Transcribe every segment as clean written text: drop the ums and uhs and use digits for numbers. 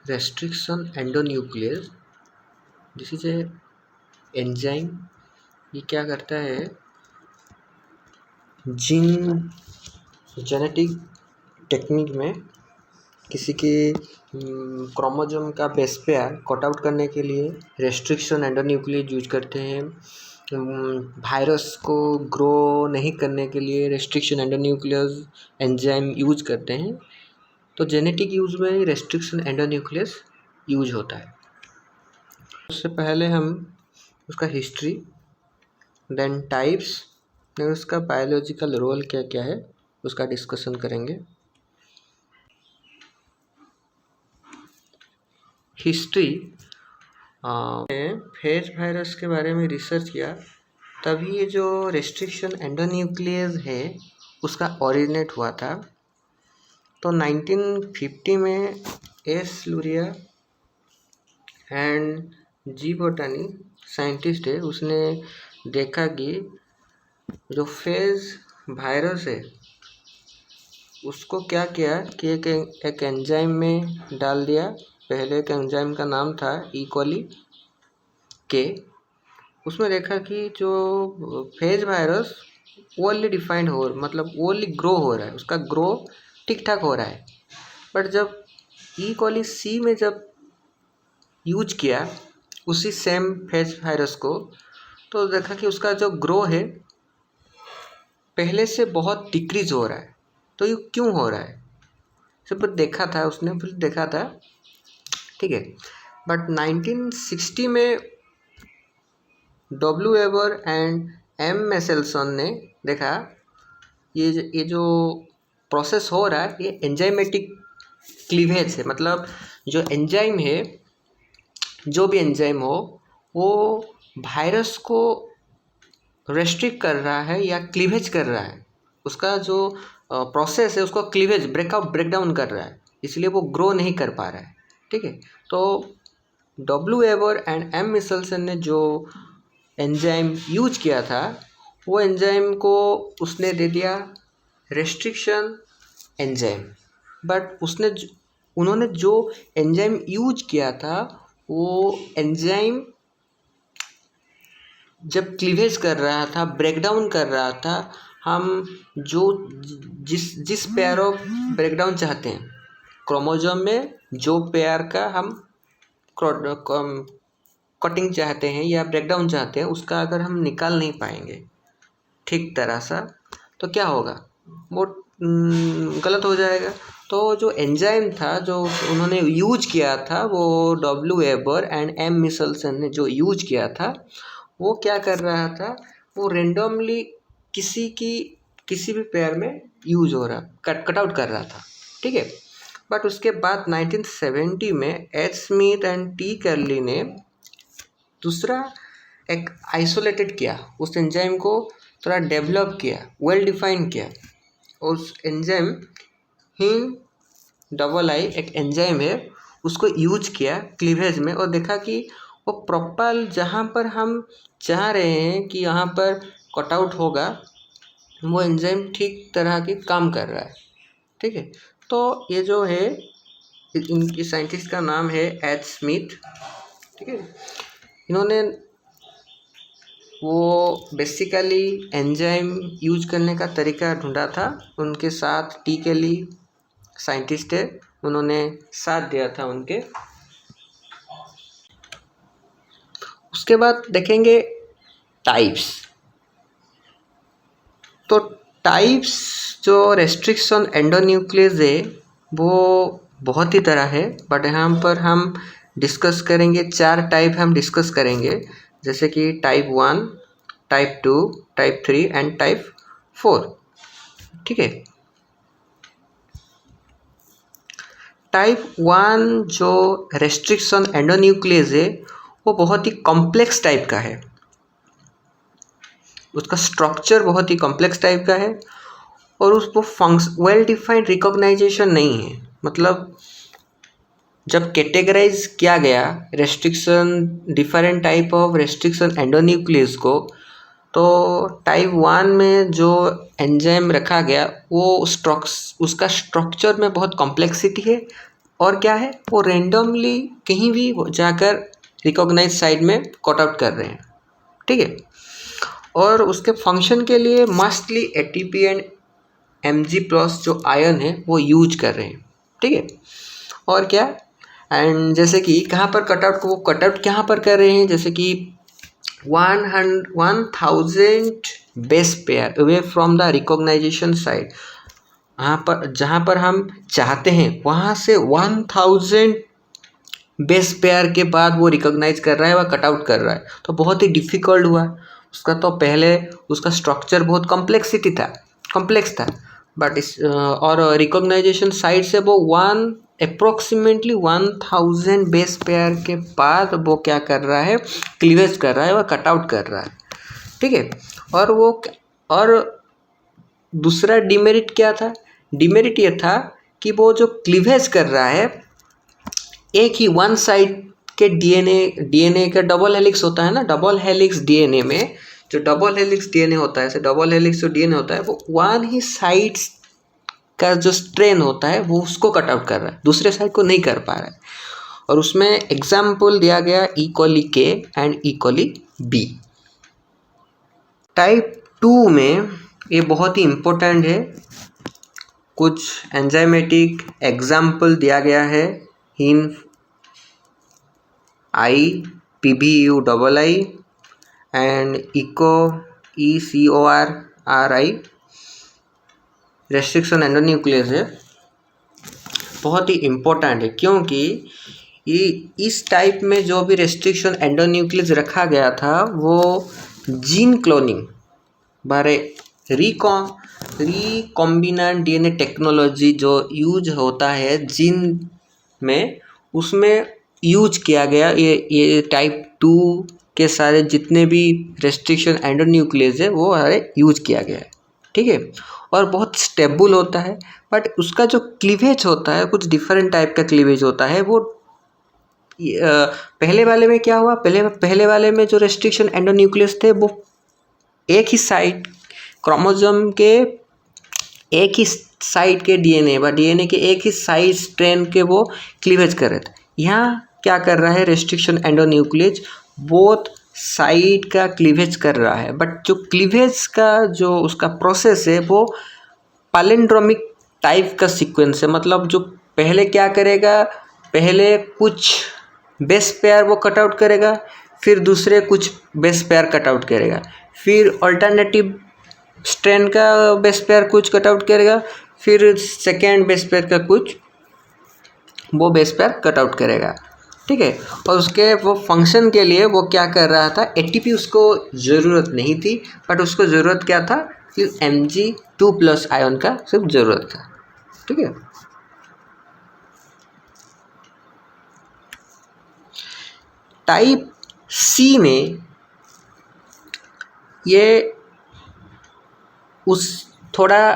restriction endonuclease. This is a enzyme. ये क्या करता है, जीन जेनेटिक टेक्निक में किसी के क्रोमोसोम का बेस पेयर कट आउट करने के लिए रेस्ट्रिक्शन एंडोन्यूक्लियस यूज करते हैं. वायरस को ग्रो नहीं करने के लिए रेस्ट्रिक्शन एंडोन्यूक्लियस एंजाइम यूज करते हैं. तो जेनेटिक यूज में रेस्ट्रिक्शन एंडोन्यूक्लियस यूज होता है. उससे पहले हम उसका हिस्ट्री, देन टाइप्स, और उसका बायोलॉजिकल रोल क्या क्या है उसका डिस्कशन करेंगे. हिस्ट्री, फेज वायरस के बारे में रिसर्च किया, तभी ये जो रेस्ट्रिक्शन एंडोन्यूक्लियस है उसका ओरिजिनेट हुआ था. तो 1950 में S Luria and G botany scientist है, उसने देखा कि जो फेज वायरस है उसको क्या किया कि एक एंजाइम में डाल दिया. पहले एक एंजाइम का नाम था ई कोली के. उसमें देखा कि जो फेज वायरस ओनली डिफाइंड हो, मतलब ओनली ग्रो हो रहा है, उसका ग्रो ठीक ठाक हो रहा है. बट जब ई कोली सी में जब यूज किया उसी सेम फेज वायरस को, तो देखा कि उसका जो ग्रो है पहले से बहुत डिक्रीज हो रहा है. तो ये क्यों हो रहा है, सब देखा था उसने, फिर देखा था, ठीक है. बट 1960 में डब्ल्यू एबर एंड एम मेसेल्सन ने देखा ये जो प्रोसेस हो रहा है ये एंजाइमेटिक क्लीवेज है. मतलब जो एंजाइम है, जो भी एंजाइम हो, वो वायरस को रेस्ट्रिक्ट कर रहा है या क्लीवेज कर रहा है. उसका जो प्रोसेस है उसको क्लीवेज ब्रेकडाउन कर रहा है, इसलिए वो ग्रो नहीं कर पा रहा है. ठीक है. तो डब्ल्यू एबर एंड एम मिसेल्सन ने जो एंजाइम यूज किया था, वो एंजाइम को उसने दे दिया रेस्ट्रिक्शन एंजाइम. बट उन्होंने जो एंजाइम यूज किया था वो एंजाइम जब क्लीवेज कर रहा था, ब्रेकडाउन कर रहा था, हम जो जिस पेयर ऑफ ब्रेकडाउन चाहते हैं क्रोमोसोम में, जो पेयर का हम कटिंग चाहते हैं या ब्रेकडाउन चाहते हैं, उसका अगर हम निकाल नहीं पाएंगे ठीक तरह सा, तो क्या होगा, वो गलत हो जाएगा. तो जो एंजाइम था जो उन्होंने यूज किया था, वो डब्ल्यू एबर एंड एम मिसेल्सन ने जो यूज किया था, वो क्या कर रहा था, वो रेंडमली किसी भी पेयर में यूज हो रहा, कट आउट कर रहा था. ठीक है. बट उसके बाद 1970 में H Smith and T curly ने दूसरा एक आइसोलेटेड किया, उस एंजाइम को थोड़ा डेवलप किया, वेल डिफाइन किया. उस एंजाइम डबल आई एक एंजाइम है, उसको यूज किया क्लीवेज में, और देखा कि वो प्रॉपर जहाँ पर हम चाह रहे हैं कि यहाँ पर कट आउट होगा, वो एंजाइम ठीक तरह की काम कर रहा है. ठीक है. तो ये जो है, इनकी साइंटिस्ट का नाम है एच स्मिथ. ठीक है. इन्होंने वो बेसिकली एंजाइम यूज करने का तरीका ढूंढा था. उनके साथ टी केली साइंटिस्ट है, उन्होंने साथ दिया था उनके. उसके बाद देखेंगे टाइप्स. तो टाइप्स जो रेस्ट्रिक्शन एंडोन्यूक्लियस है वो बहुत ही तरह है, बट यहाँ पर हम डिस्कस करेंगे 4 टाइप हम डिस्कस करेंगे, जैसे कि type 1, type 2, type 3 and type 4. ठीक है. टाइप 1 जो रेस्ट्रिक्शन एंडोन्यूक्लियस है वो बहुत ही कॉम्प्लेक्स टाइप का है, उसका स्ट्रक्चर बहुत ही कॉम्प्लेक्स टाइप का है, और उसको वेल डिफाइंड रिकॉग्नाइजेशन नहीं है. मतलब जब कैटेगराइज किया गया restriction, different type of restriction endonuclease को, तो टाइप 1 में जो एंजाइम रखा गया वो उसका स्ट्रक्चर में बहुत कॉम्प्लेक्सिटी है, और क्या है, वो रेंडमली कहीं भी जाकर रिकॉग्नाइज साइट में कट आउट कर रहे हैं, ठीक है। और उसके फंक्शन के लिए mostly ATP and MG plus जो आयन है वो यूज कर रहे हैं, ठीक है। और क्या, एंड जैसे कि कहाँ पर कटआउट को वो कटआउट कहाँ पर कर रहे हैं, जैसे कि 1000 base pair away from the recognization site, वहाँ पर जहाँ पर हम चाहते हैं वहाँ से 1000 बेस पेयर के बाद वो रिकॉग्नाइज कर रहा है, वह कटआउट कर रहा है। तो बहुत ही डिफ़िकल्ट हुआ उसका। तो पहले उसका स्ट्रक्चर बहुत कॉम्प्लेक्स था, बट इस और रिकॉग्नाइजेशन साइट से वो अप्रोक्सीमेटली 1000 बेस पेयर के बाद वो क्या कर रहा है, क्लीवेज कर रहा है, वह कटआउट कर रहा है, ठीक है। और दूसरा डिमेरिट क्या था, डिमेरिट ये था कि वो जो क्लीवेज कर रहा है एक ही वन साइड के डीएनए का डबल हेलिक्स होता है ना, डबल हेलिक्स डीएनए में जो डबल हेलिक्स डीएनए होता है, डबल हेलिक्स जो डीएनए होता है वो वन ही साइड्स का जो स्ट्रेन होता है वो उसको कट आउट कर रहा है, दूसरे साइड को नहीं कर पा रहा है। और उसमें एग्जाम्पल दिया गया ई कॉली के एंड ई कॉली बी। टाइप 2 में ये बहुत ही इम्पोर्टेंट है, कुछ एंजाइमेटिक एग्जाम्पल दिया गया है, इन I PBU double I and eco ECORI restriction endonuclease है, बहुत ही इम्पोर्टेंट है क्योंकि ये इस टाइप में जो भी रेस्ट्रिक्शन एंडोन्यूक्लियस रखा गया था वो जीन क्लोनिंग बारे रिकॉम्बिनेंट डीएनए टेक्नोलॉजी जो यूज होता है जीन में, उसमें यूज किया गया। ये टाइप 2 के सारे जितने भी रेस्ट्रिक्शन एंडोन्यूक्लियस है वो सारे यूज किया गया है, ठीक है। और बहुत स्टेबल होता है, बट उसका जो क्लीवेज होता है कुछ डिफरेंट टाइप का क्लीवेज होता है। वो पहले वाले में क्या हुआ, पहले वाले में जो रेस्ट्रिक्शन एंडोन्यूक्लियस थे वो एक ही साइड क्रोमोसोम के एक ही साइड के डीएनए के एक ही साइड स्ट्रैंड के वो क्लीवेज कर रहे थे। यहाँ क्या कर रहा है, रेस्ट्रिक्शन एंडोन्यूक्लियस बोथ साइड का क्लीवेज कर रहा है, बट जो क्लीवेज का जो उसका प्रोसेस है वो पैलिंड्रोमिक टाइप का सीक्वेंस है। मतलब जो पहले क्या करेगा, पहले कुछ बेस पेयर वो कट आउट करेगा, फिर दूसरे कुछ बेस पेयर कट आउट करेगा, फिर अल्टरनेटिव स्ट्रैंड का बेस पेयर कुछ कट आउट करेगा, फिर सेकेंड बेस पेयर का कुछ वो बेस पेयर कट आउट करेगा, ठीक है। और उसके वो फंक्शन के लिए वो क्या कर रहा था, एटीपी उसको ज़रूरत नहीं थी, बट उसको ज़रूरत क्या था कि Mg2+ आयन का सिर्फ ज़रूरत था, ठीक है। टाइप सी में ये उस थोड़ा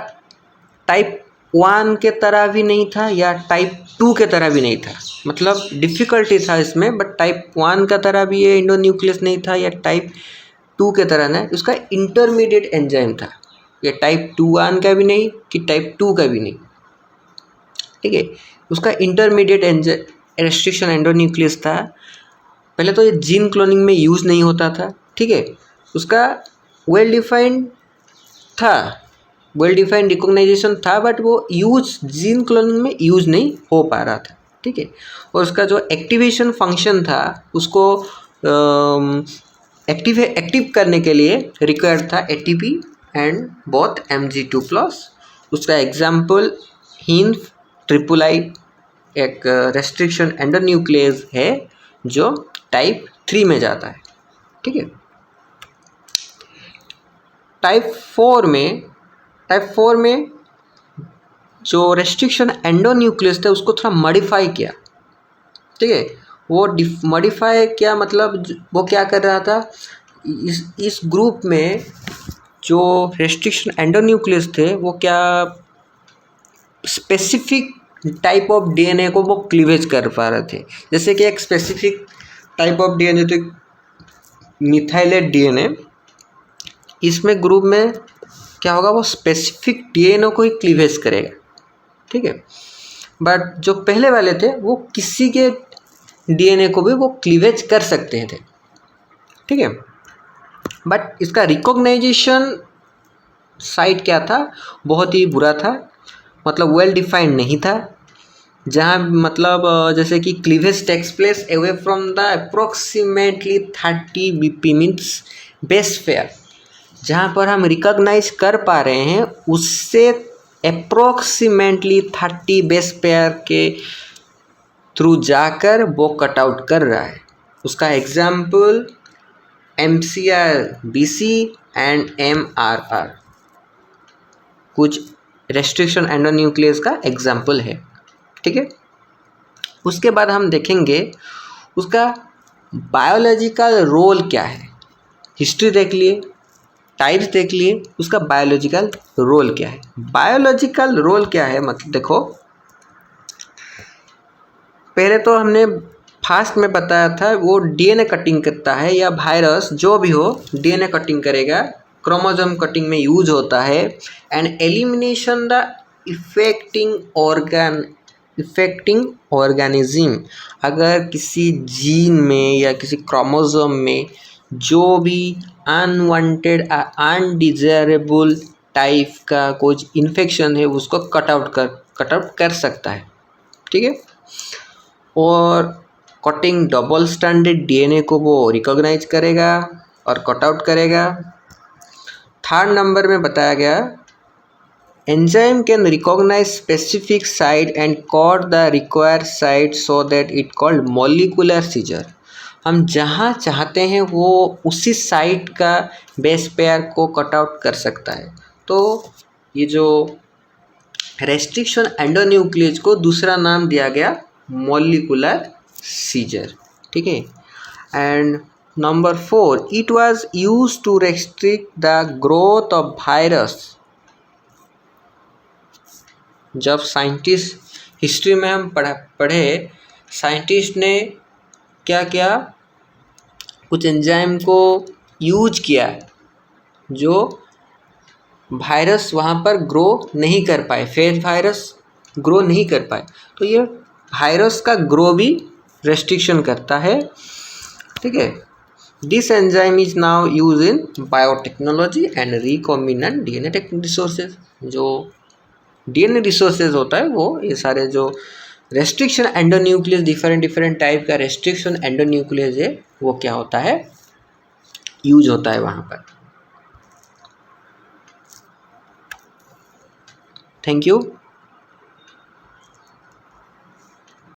टाइप 1 के तरह भी नहीं था या टाइप 2 के तरह भी नहीं था, मतलब डिफ़िकल्टी था इसमें, बट टाइप 1 का तरह भी ये एंडोन्यूक्लियस नहीं था या टाइप 2 के तरह नहीं, उसका इंटरमीडिएट एंजाइम था। ये टाइप 1 का भी नहीं कि टाइप 2 का भी नहीं, ठीक है। उसका इंटरमीडिएट रेस्ट्रिक्शन एंडोन्यूक्लियस था। पहले तो ये जीन क्लोनिंग में यूज़ नहीं होता था, ठीक है। उसका वेल डिफाइंड रिकॉग्नाइजेशन था, बट वो जीन क्लोनिंग में यूज़ नहीं हो पा रहा था, ठीक है। और उसका जो एक्टिवेशन फंक्शन था उसको एक्टिव करने के लिए रिक्वायर्ड था एटीपी एंड बोथ Mg2+। उसका एग्जाम्पल हीन ट्रिपल आई एक रेस्ट्रिक्शन एंडोन्यूक्लियस है जो टाइप 3 में जाता है, ठीक है। टाइप 4 में जो रेस्ट्रिक्शन एंडोन्यूक्लियस था उसको थोड़ा मॉडिफाई किया, ठीक है। वो मॉडिफाई किया मतलब वो क्या कर रहा था, इस ग्रुप में जो रेस्ट्रिक्शन एंडोन्यूक्लियस थे वो क्या स्पेसिफिक टाइप ऑफ डीएनए को वो क्लीवेज कर पा रहे थे। जैसे कि एक स्पेसिफिक टाइप ऑफ डीएनए तो मिथाइलेट डीएनए, इसमें ग्रुप में क्या होगा, वो स्पेसिफिक डीएनए को ही क्लीवेज करेगा, ठीक है। बट जो पहले वाले थे वो किसी के डीएनए को भी वो क्लीवेज कर सकते थे, ठीक है। बट इसका रिकॉग्नाइजेशन साइट क्या था, बहुत ही बुरा था, मतलब वेल डिफाइंड नहीं था। जहाँ मतलब जैसे कि cleavage takes place away from the approximately 30 BP means base pair, जहाँ पर हम रिकॉग्नाइज कर पा रहे हैं उससे अप्रोक्सीमेटली 30 बेस पेयर के थ्रू जाकर वो कट आउट कर रहा है। उसका एग्जाम्पल MCR-BC एंड MRR कुछ रेस्ट्रिक्शन एंडोन्यूक्लियस का एग्जाम्पल है, ठीक है। उसके बाद हम देखेंगे उसका बायोलॉजिकल रोल क्या है। हिस्ट्री देख लिए, टाइप्स देख लिए, उसका बायोलॉजिकल रोल क्या है। बायोलॉजिकल रोल क्या है मतलब देखो, पहले तो हमने फास्ट में बताया था वो डीएनए कटिंग करता है, या वायरस जो भी हो डीएनए कटिंग करेगा, क्रोमोसोम कटिंग में यूज होता है। And elimination the affecting organism, अगर किसी जीन में या किसी क्रोमोसोम में जो भी अनवांटेड अनडिजायरेबल टाइप का कुछ इन्फेक्शन है उसको कट आउट कर सकता है, ठीक है। और कटिंग डबल स्ट्रैंडेड डीएनए को वो रिकॉग्नाइज करेगा और कट आउट करेगा। थर्ड नंबर में बताया गया enzyme can recognize specific site and cut the required site so that it called molecular scissor. हम जहाँ चाहते हैं वो उसी साइट का बेस पेयर को कट आउट कर सकता है। तो ये जो रेस्ट्रिक्शन एंडोन्यूक्लियस को दूसरा नाम दिया गया मॉलिक्यूलर सीजर, ठीक है। And number 4, it was used to restrict the growth of virus. जब साइंटिस्ट हिस्ट्री में हम पढ़े साइंटिस्ट ने क्या किया, कुछ एंजाइम को यूज किया जो वायरस वहाँ पर ग्रो नहीं कर पाए, फेज वायरस ग्रो नहीं कर पाए, तो ये वायरस का ग्रो भी रेस्ट्रिक्शन करता है, ठीक है। This enzyme is now use in biotechnology and recombinant DNA resources. जो डीएनए रिसोर्सेज होता है वो ये सारे जो रेस्ट्रिक्शन एंडोन्यूक्लियस, डिफरेंट टाइप का रेस्ट्रिक्शन एंडोन्यूक्लियस है वो क्या होता है, यूज होता है वहाँ पर। Thank you.